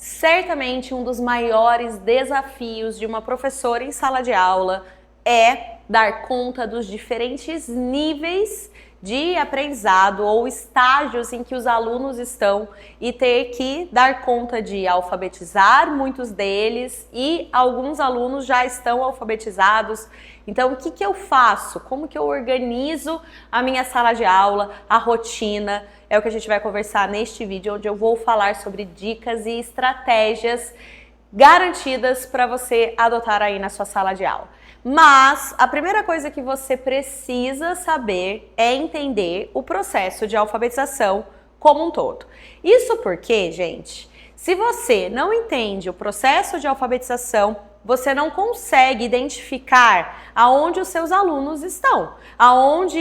Certamente um dos maiores desafios de uma professora em sala de aula é dar conta dos diferentes níveis de aprendizado ou estágios em que os alunos estão e ter que dar conta de alfabetizar muitos deles e alguns alunos já estão alfabetizados. Então, o que eu faço? Como que eu organizo a minha sala de aula, a rotina? É o que a gente vai conversar neste vídeo, onde eu vou falar sobre dicas e estratégias garantidas para você adotar aí na sua sala de aula. Mas a primeira coisa que você precisa saber é entender o processo de alfabetização como um todo. Isso porque, gente, se você não entende o processo de alfabetização, você não consegue identificar aonde os seus alunos estão, aonde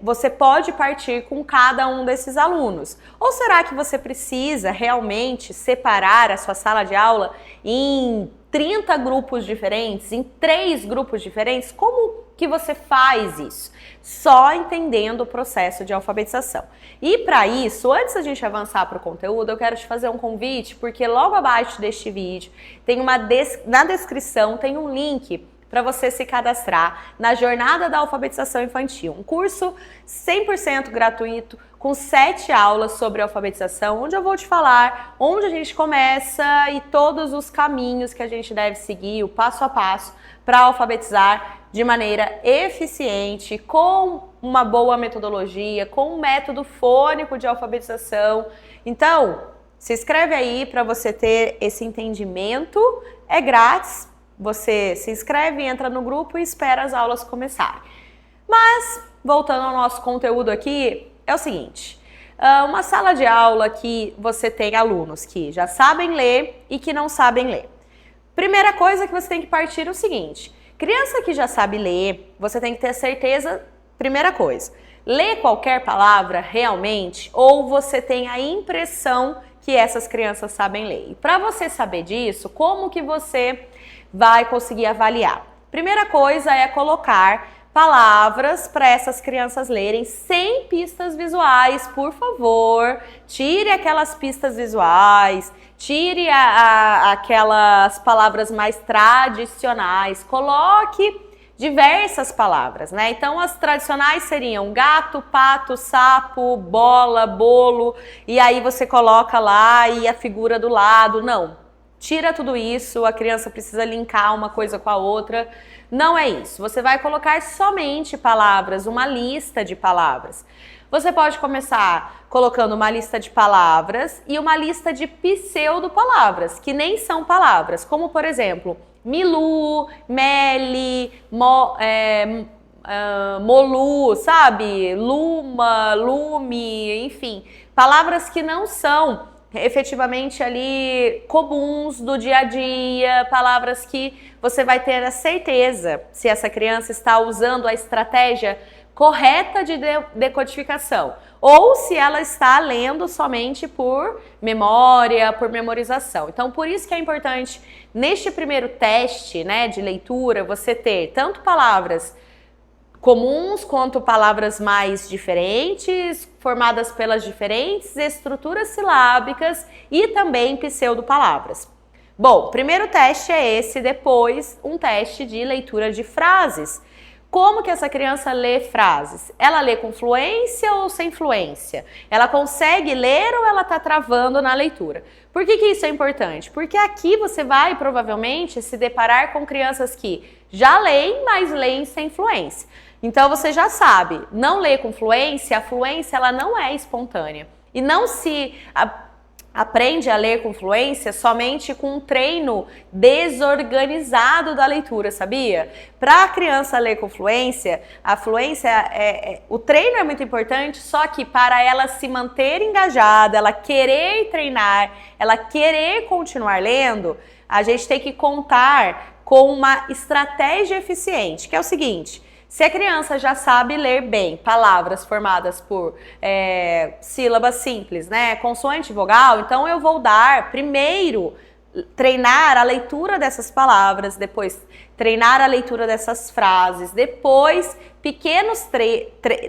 você pode partir com cada um desses alunos. Ou será que você precisa realmente separar a sua sala de aula em 30 grupos diferentes, em 3 grupos diferentes? Como que você faz isso? Só entendendo o processo de alfabetização. E para isso, antes da gente avançar para o conteúdo, eu quero te fazer um convite, porque logo abaixo deste vídeo tem na descrição tem um link para você se cadastrar na Jornada da Alfabetização Infantil, um curso 100% gratuito com 7 aulas sobre alfabetização, onde eu vou te falar onde a gente começa e todos os caminhos que a gente deve seguir, o passo a passo, para alfabetizar de maneira eficiente, com uma boa metodologia, com um método fônico de alfabetização. Então, se inscreve aí para você ter esse entendimento, é grátis. Você se inscreve, entra no grupo e espera as aulas começarem. Mas, voltando ao nosso conteúdo aqui, é o seguinte. Uma sala de aula que você tem alunos que já sabem ler e que não sabem ler. Primeira coisa que você tem que partir é o seguinte. Criança que já sabe ler, você tem que ter certeza, primeira coisa, lê qualquer palavra realmente ou você tem a impressão que essas crianças sabem ler. E para você saber disso, como que você vai conseguir avaliar? Primeira coisa é colocar palavras para essas crianças lerem sem pistas visuais, por favor. Tire aquelas pistas visuais, tire aquelas palavras mais tradicionais, coloque diversas palavras, né? Então as tradicionais seriam gato, pato, sapo, bola, bolo, e aí você coloca lá e a figura do lado. Não, tira tudo isso, a criança precisa linkar uma coisa com a outra. Não é isso. Você vai colocar somente palavras, uma lista de palavras. Você pode começar colocando uma lista de palavras e uma lista de pseudo-palavras, que nem são palavras, como por exemplo, milu, meli, molu, sabe? Luma, lume, enfim, palavras que não são efetivamente ali comuns do dia a dia, palavras que você vai ter a certeza se essa criança está usando a estratégia correta de decodificação ou se ela está lendo somente por memória, por memorização. Então, por isso que é importante neste primeiro teste, né, de leitura, você ter tanto palavras comuns quanto palavras mais diferentes, formadas pelas diferentes estruturas silábicas e também pseudo-palavras. Bom, primeiro teste é esse, depois um teste de leitura de frases. Como que essa criança lê frases? Ela lê com fluência ou sem fluência? Ela consegue ler ou ela está travando na leitura? Por que isso é importante? Porque aqui você vai provavelmente se deparar com crianças que já leem, mas leem sem fluência. Então você já sabe, não lê com fluência, a fluência ela não é espontânea. E não se aprende a ler com fluência somente com um treino desorganizado da leitura, sabia? Para a criança ler com fluência, a fluência, o treino é muito importante, só que para ela se manter engajada, ela querer treinar, ela querer continuar lendo, a gente tem que contar com uma estratégia eficiente, que é o seguinte: se a criança já sabe ler bem palavras formadas por sílabas simples, né, consoante e vogal, então eu vou dar primeiro treinar a leitura dessas palavras, depois treinar a leitura dessas frases, depois pequenos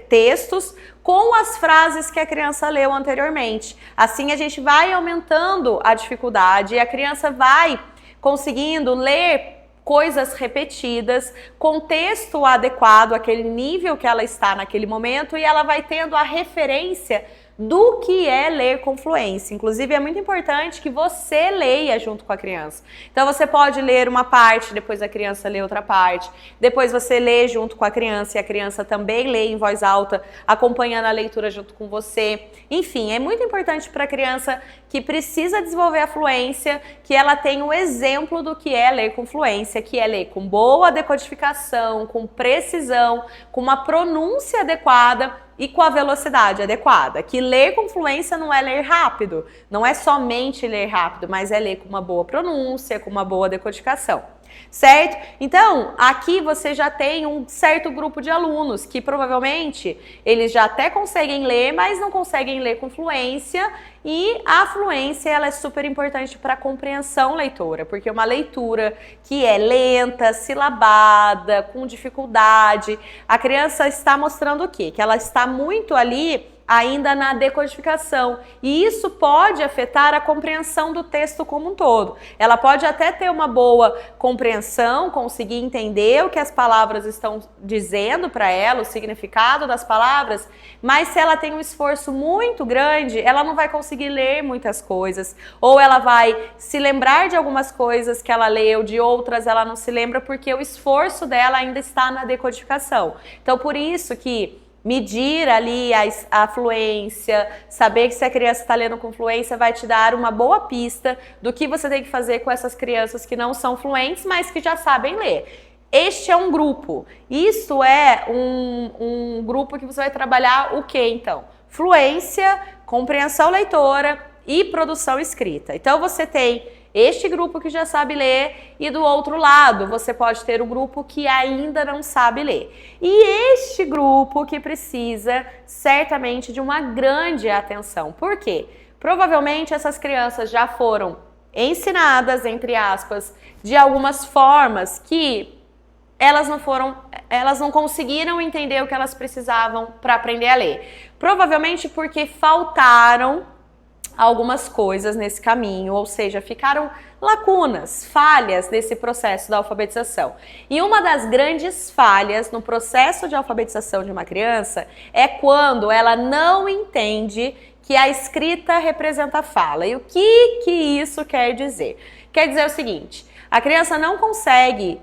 textos com as frases que a criança leu anteriormente. Assim a gente vai aumentando a dificuldade e a criança vai conseguindo ler coisas repetidas, contexto adequado àquele nível que ela está naquele momento, e ela vai tendo a referência do que é ler com fluência. Inclusive, é muito importante que você leia junto com a criança. Então, você pode ler uma parte, depois a criança lê outra parte, depois você lê junto com a criança e a criança também lê em voz alta, acompanhando a leitura junto com você. Enfim, é muito importante para a criança que precisa desenvolver a fluência, que ela tenha um exemplo do que é ler com fluência, que é ler com boa decodificação, com precisão, com uma pronúncia adequada e com a velocidade adequada. Que ler com fluência não é ler rápido, não é somente ler rápido, mas é ler com uma boa pronúncia, com uma boa decodificação. Certo? Então, aqui você já tem um certo grupo de alunos que provavelmente eles já até conseguem ler, mas não conseguem ler com fluência, e a fluência ela é super importante para a compreensão leitora, porque uma leitura que é lenta, silabada, com dificuldade, a criança está mostrando o quê? Que ela está muito ali ainda na decodificação, e isso pode afetar a compreensão do texto como um todo. Ela pode até ter uma boa compreensão, conseguir entender o que as palavras estão dizendo para ela, o significado das palavras, mas se ela tem um esforço muito grande, ela não vai conseguir ler muitas coisas, ou ela vai se lembrar de algumas coisas que ela leu, de outras ela não se lembra, porque o esforço dela ainda está na decodificação. Então, por isso que medir ali a fluência, saber que se a criança está lendo com fluência vai te dar uma boa pista do que você tem que fazer com essas crianças que não são fluentes, mas que já sabem ler. Este é um grupo. Isso é um grupo que você vai trabalhar o que então? Fluência, compreensão leitora e produção escrita. Então você tem este grupo que já sabe ler, e do outro lado você pode ter o grupo que ainda não sabe ler. E este grupo que precisa certamente de uma grande atenção. Por quê? Provavelmente essas crianças já foram ensinadas, entre aspas, de algumas formas que elas não conseguiram entender o que elas precisavam para aprender a ler. Provavelmente porque faltaram algumas coisas nesse caminho, ou seja, ficaram lacunas, falhas nesse processo da alfabetização. E uma das grandes falhas no processo de alfabetização de uma criança é quando ela não entende que a escrita representa a fala. E o que isso quer dizer? Quer dizer o seguinte: a criança não consegue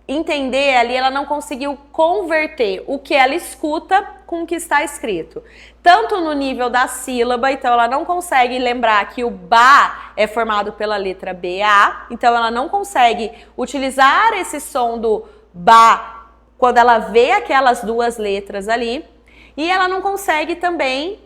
entender ali, ela não conseguiu converter o que ela escuta com o que está escrito. Tanto no nível da sílaba, então ela não consegue lembrar que o ba é formado pela letra BA, então ela não consegue utilizar esse som do ba quando ela vê aquelas duas letras ali, e ela não consegue também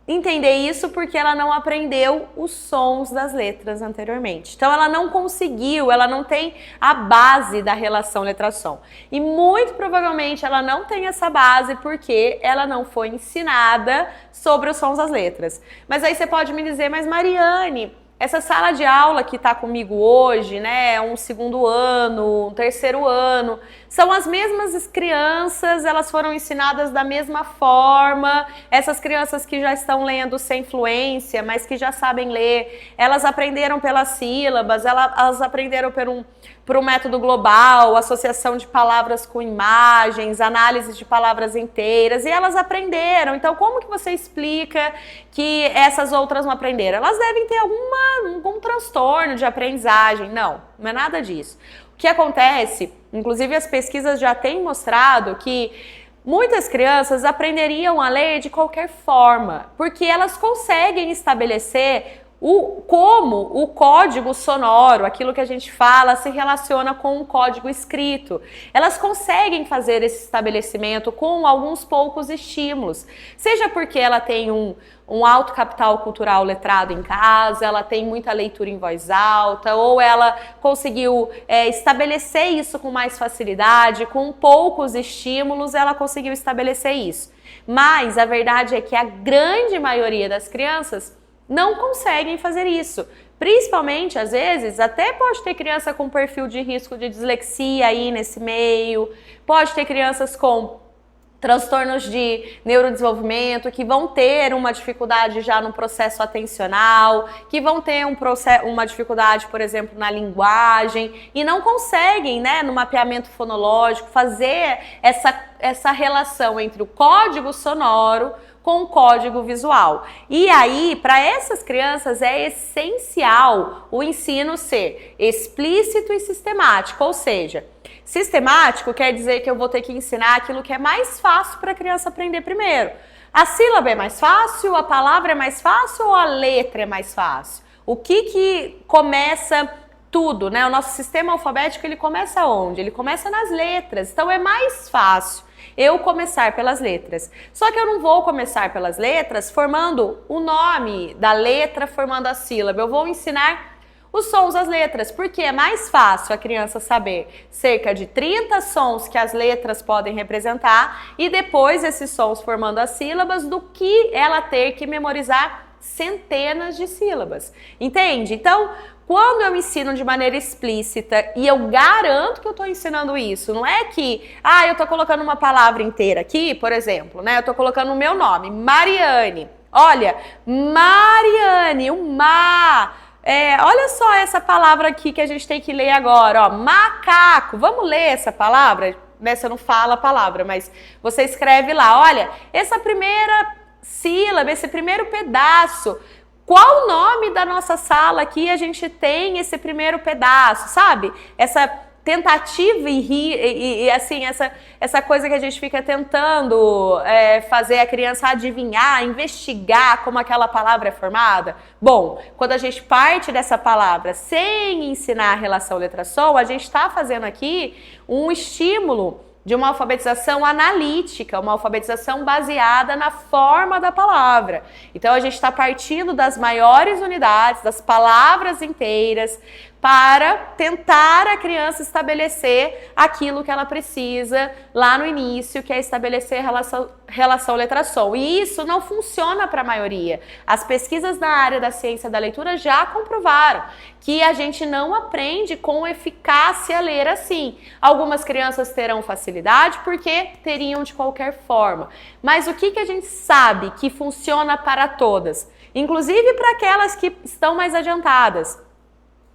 entender isso porque ela não aprendeu os sons das letras anteriormente. Então ela não conseguiu, ela não tem a base da relação letra-som. E muito provavelmente ela não tem essa base porque ela não foi ensinada sobre os sons das letras. Mas aí você pode me dizer, mas Mariane, essa sala de aula que está comigo hoje, né, um segundo ano, um terceiro ano, são as mesmas crianças, elas foram ensinadas da mesma forma, essas crianças que já estão lendo sem fluência, mas que já sabem ler, elas aprenderam pelas sílabas, elas aprenderam por um método global, associação de palavras com imagens, análise de palavras inteiras, e elas aprenderam. Então, como que você explica que essas outras não aprenderam? Elas devem ter algum transtorno de aprendizagem. Não é nada disso. O que acontece, inclusive as pesquisas já têm mostrado que muitas crianças aprenderiam a ler de qualquer forma, porque elas conseguem estabelecer como o código sonoro, aquilo que a gente fala, se relaciona com um código escrito. Elas conseguem fazer esse estabelecimento com alguns poucos estímulos, seja porque ela tem um alto capital cultural letrado em casa, ela tem muita leitura em voz alta, ou ela conseguiu estabelecer isso com mais facilidade, com poucos estímulos ela conseguiu estabelecer isso. Mas a verdade é que a grande maioria das crianças não conseguem fazer isso. Principalmente, às vezes, até pode ter criança com perfil de risco de dislexia aí nesse meio, pode ter crianças com transtornos de neurodesenvolvimento, que vão ter uma dificuldade já no processo atencional, que vão ter uma dificuldade, por exemplo, na linguagem, e não conseguem, né, no mapeamento fonológico, fazer essa relação entre o código sonoro com o código visual. E aí, para essas crianças, é essencial o ensino ser explícito e sistemático, ou seja, sistemático quer dizer que eu vou ter que ensinar aquilo que é mais fácil para a criança aprender primeiro. A sílaba é mais fácil, a palavra é mais fácil ou a letra é mais fácil? O que começa tudo, né? O nosso sistema alfabético, ele começa onde? Ele começa nas letras, então é mais fácil eu começar pelas letras. Só que eu não vou começar pelas letras formando o nome da letra, formando a sílaba. Eu vou ensinar os sons das letras, porque é mais fácil a criança saber cerca de 30 sons que as letras podem representar e depois esses sons formando as sílabas do que ela ter que memorizar centenas de sílabas. Entende? Então, quando eu ensino de maneira explícita e eu garanto que eu estou ensinando isso, não é que, eu estou colocando uma palavra inteira aqui, por exemplo, né? Eu estou colocando o meu nome, Mariane. Olha, Mariane, o ma. Olha só essa palavra aqui que a gente tem que ler agora, ó, macaco. Vamos ler essa palavra? Você não fala a palavra, mas você escreve lá, olha, essa primeira sílaba, esse primeiro pedaço. Qual o nome da nossa sala aqui a gente tem esse primeiro pedaço, sabe? Essa tentativa e assim, essa coisa que a gente fica tentando fazer a criança adivinhar, investigar como aquela palavra é formada. Bom, quando a gente parte dessa palavra sem ensinar a relação letra-som, a gente está fazendo aqui um estímulo de uma alfabetização analítica, uma alfabetização baseada na forma da palavra. Então a gente está partindo das maiores unidades, das palavras inteiras, para tentar a criança estabelecer aquilo que ela precisa lá no início, que é estabelecer relação letra-som. E isso não funciona para a maioria. As pesquisas na área da ciência da leitura já comprovaram que a gente não aprende com eficácia a ler assim. Algumas crianças terão facilidade porque teriam de qualquer forma. Mas o que a gente sabe que funciona para todas? Inclusive para aquelas que estão mais adiantadas.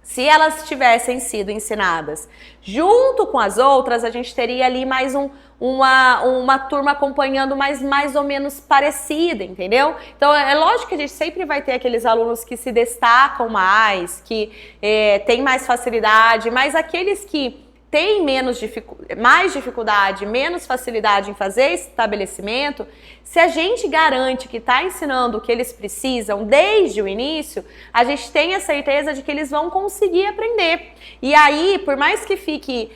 Se elas tivessem sido ensinadas junto com as outras, a gente teria ali mais uma turma acompanhando mais ou menos parecida, entendeu? Então é lógico que a gente sempre vai ter aqueles alunos que se destacam mais, que têm mais facilidade, mas aqueles que têm mais dificuldade, menos facilidade em fazer esse estabelecimento, se a gente garante que está ensinando o que eles precisam desde o início, a gente tem a certeza de que eles vão conseguir aprender. E aí, por mais que fique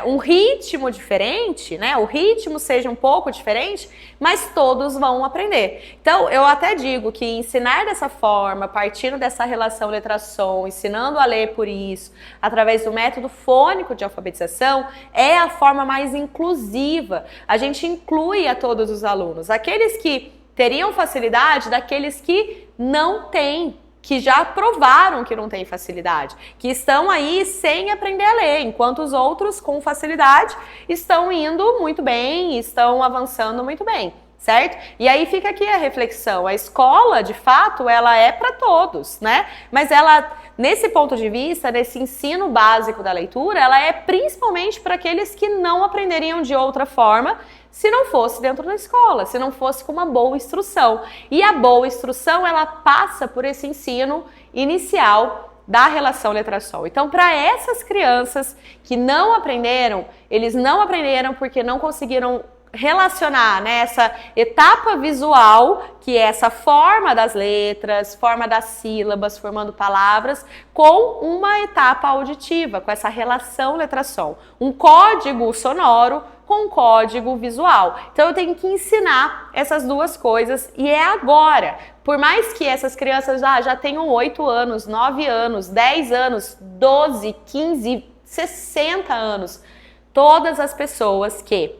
um ritmo diferente, né? O ritmo seja um pouco diferente, mas todos vão aprender. Então, eu até digo que ensinar dessa forma, partindo dessa relação letra-som, ensinando a ler por isso, através do método fônico de alfabetização, é a forma mais inclusiva. A gente inclui a todos os alunos, aqueles que teriam facilidade, daqueles que não têm, que já provaram que não têm facilidade, que estão aí sem aprender a ler, enquanto os outros com facilidade estão indo muito bem, estão avançando muito bem, certo? E aí fica aqui a reflexão, a escola, de fato, ela é para todos, né? Mas ela, nesse ponto de vista, nesse ensino básico da leitura, ela é principalmente para aqueles que não aprenderiam de outra forma se não fosse dentro da escola, se não fosse com uma boa instrução. E a boa instrução, ela passa por esse ensino inicial da relação letra-som. Então, para essas crianças que não aprenderam, eles não aprenderam porque não conseguiram relacionar, né, essa etapa visual, que é essa forma das letras, forma das sílabas, formando palavras, com uma etapa auditiva, com essa relação letra-som. Um código sonoro com um código visual. Então eu tenho que ensinar essas duas coisas e é agora. Por mais que essas crianças já tenham 8 anos, 9 anos, 10 anos, 12, 15, 60 anos, todas as pessoas que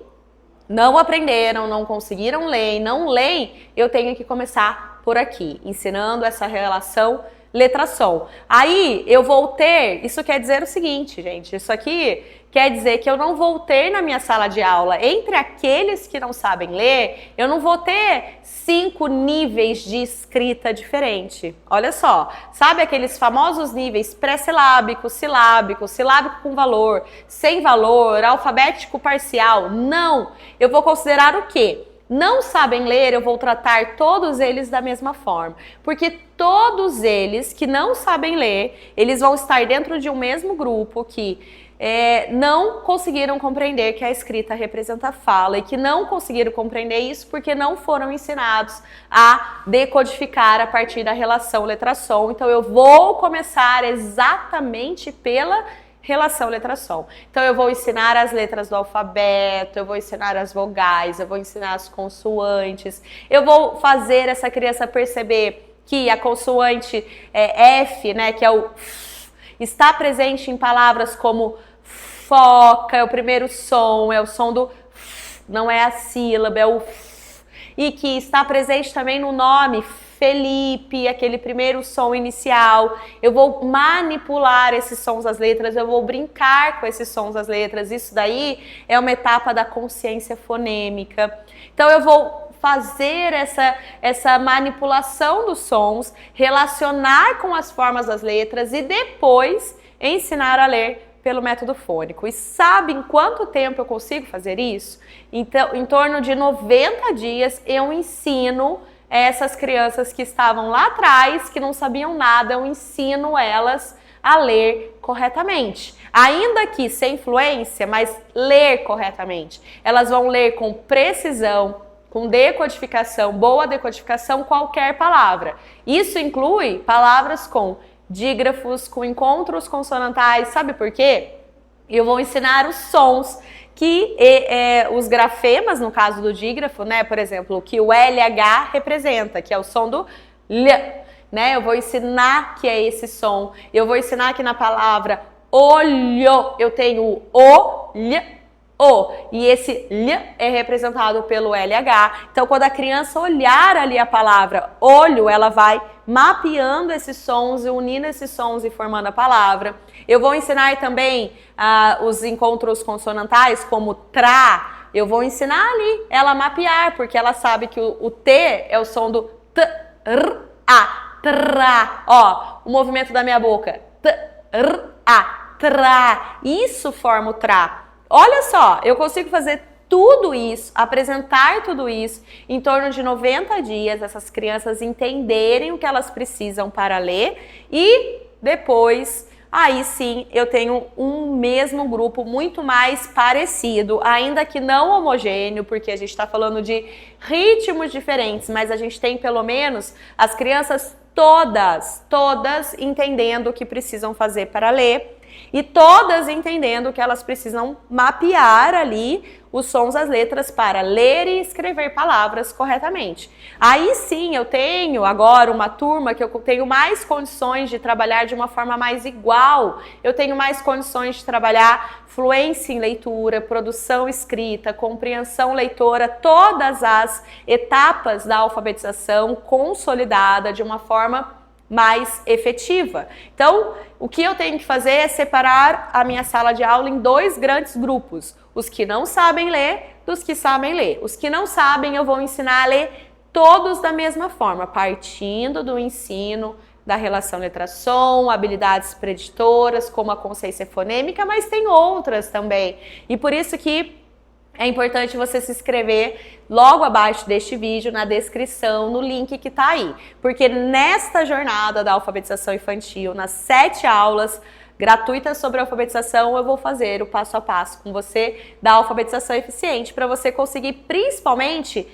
não aprenderam, não conseguiram ler, não leem, eu tenho que começar por aqui, ensinando essa relação letra-som. Aí eu vou ter, isso quer dizer o seguinte, gente, isso aqui quer dizer que eu não vou ter na minha sala de aula, entre aqueles que não sabem ler, eu não vou ter 5 níveis de escrita diferente. Olha só, sabe aqueles famosos níveis pré-silábico, silábico, silábico com valor, sem valor, alfabético parcial? Não! Eu vou considerar o quê? Não sabem ler, eu vou tratar todos eles da mesma forma, porque todos eles que não sabem ler, eles vão estar dentro de um mesmo grupo que não conseguiram compreender que a escrita representa a fala e que não conseguiram compreender isso porque não foram ensinados a decodificar a partir da relação letra-som. Então eu vou começar exatamente pela relação letra-som. Então eu vou ensinar as letras do alfabeto, eu vou ensinar as vogais, eu vou ensinar as consoantes, eu vou fazer essa criança perceber que a consoante F, né, que é o F, está presente em palavras como foca, é o primeiro som, é o som do F, não é a sílaba, é o F, e que está presente também no nome Felipe, aquele primeiro som inicial. Eu vou manipular esses sons das letras, eu vou brincar com esses sons das letras. Isso daí é uma etapa da consciência fonêmica. Então eu vou fazer essa manipulação dos sons, relacionar com as formas das letras e depois ensinar a ler pelo método fônico. E sabe em quanto tempo eu consigo fazer isso? Então, em torno de 90 dias eu ensino essas crianças que estavam lá atrás, que não sabiam nada, eu ensino elas a ler corretamente. Ainda que sem fluência, mas ler corretamente. Elas vão ler com precisão, com decodificação, boa decodificação, qualquer palavra. Isso inclui palavras com dígrafos, com encontros consonantais. Sabe por quê? Eu vou ensinar os sons que os grafemas, no caso do dígrafo, né, por exemplo, que o LH representa, que é o som do L, né? Eu vou ensinar que é esse som. Eu vou ensinar que na palavra olho eu tenho o, L, o, e esse L é representado pelo LH. Então, quando a criança olhar ali a palavra olho, ela vai mapeando esses sons e unindo esses sons e formando a palavra. Eu vou ensinar também os encontros consonantais, como tra. Eu vou ensinar ali ela a mapear, porque ela sabe que o T é o som do T, R, A, tra. Ó, o movimento da minha boca. T, R, A, tra. Isso forma o tra. Olha só, eu consigo fazer tudo isso, apresentar tudo isso em torno de 90 dias, essas crianças entenderem o que elas precisam para ler e depois, aí sim, eu tenho um mesmo grupo muito mais parecido, ainda que não homogêneo, porque a gente está falando de ritmos diferentes, mas a gente tem pelo menos as crianças todas entendendo o que precisam fazer para ler e todas entendendo que elas precisam mapear ali os sons das letras para ler e escrever palavras corretamente. Aí sim eu tenho agora uma turma que eu tenho mais condições de trabalhar de uma forma mais igual. Eu tenho mais condições de trabalhar fluência em leitura, produção escrita, compreensão leitora, todas as etapas da alfabetização consolidada de uma forma mais efetiva. Então, o que eu tenho que fazer é separar a minha sala de aula em 2 grandes grupos. Os que não sabem ler, dos que sabem ler. Os que não sabem, eu vou ensinar a ler todos da mesma forma, partindo do ensino da relação letra-som, habilidades preditoras, como a consciência fonêmica, mas tem outras também. E por isso que é importante você se inscrever logo abaixo deste vídeo, na descrição, no link que tá aí. Porque nesta jornada da alfabetização infantil, nas 7 aulas gratuitas sobre alfabetização, eu vou fazer o passo a passo com você da alfabetização eficiente para você conseguir principalmente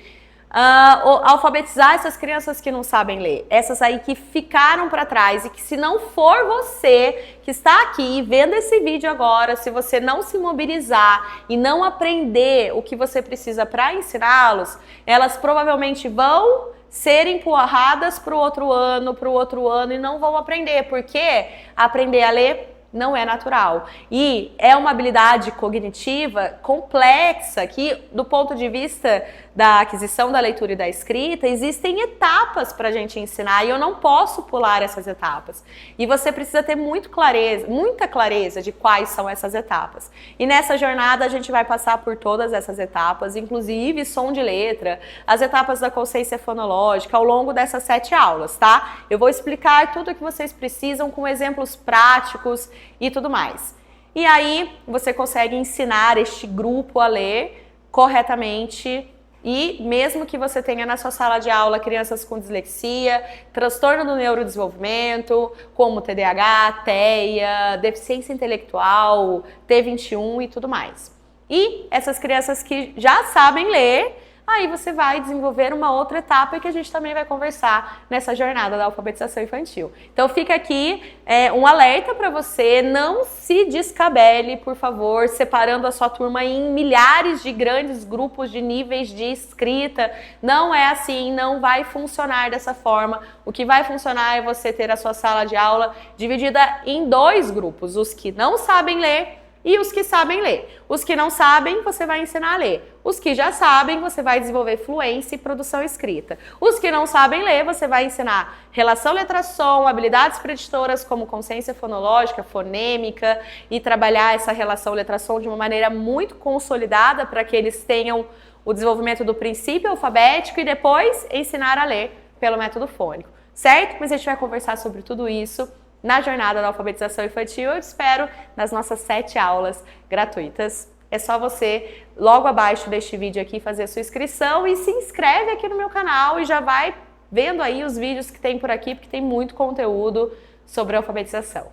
alfabetizar essas crianças que não sabem ler, essas aí que ficaram para trás e que se não for você que está aqui vendo esse vídeo agora, se você não se mobilizar e não aprender o que você precisa para ensiná-los, elas provavelmente vão ser empurradas para o outro ano e não vão aprender, porque aprender a ler não é natural. E é uma habilidade cognitiva complexa que, do ponto de vista da aquisição da leitura e da escrita, existem etapas para a gente ensinar e eu não posso pular essas etapas. E você precisa ter muita clareza de quais são essas etapas. E nessa jornada a gente vai passar por todas essas etapas, inclusive som de letra, as etapas da consciência fonológica ao longo dessas 7 aulas, tá? Eu vou explicar tudo o que vocês precisam com exemplos práticos e tudo mais. E aí você consegue ensinar este grupo a ler corretamente e mesmo que você tenha na sua sala de aula crianças com dislexia, transtorno do neurodesenvolvimento, como TDAH, TEA, deficiência intelectual, T21 e tudo mais. E essas crianças que já sabem ler, aí você vai desenvolver uma outra etapa que a gente também vai conversar nessa jornada da alfabetização infantil. Então fica aqui um alerta para você, não se descabele, por favor, separando a sua turma em milhares de grandes grupos de níveis de escrita. Não é assim, não vai funcionar dessa forma. O que vai funcionar é você ter a sua sala de aula dividida em 2 grupos, os que não sabem ler e os que sabem ler. Os que não sabem, você vai ensinar a ler. Os que já sabem, você vai desenvolver fluência e produção escrita. Os que não sabem ler, você vai ensinar relação letra-som, habilidades preditoras como consciência fonológica, fonêmica e trabalhar essa relação letra-som de uma maneira muito consolidada para que eles tenham o desenvolvimento do princípio alfabético e depois ensinar a ler pelo método fônico, certo? Mas a gente vai conversar sobre tudo isso na jornada da alfabetização infantil. Eu te espero nas nossas 7 aulas gratuitas. É só você, logo abaixo deste vídeo aqui, fazer a sua inscrição e se inscreve aqui no meu canal e já vai vendo aí os vídeos que tem por aqui, porque tem muito conteúdo sobre alfabetização.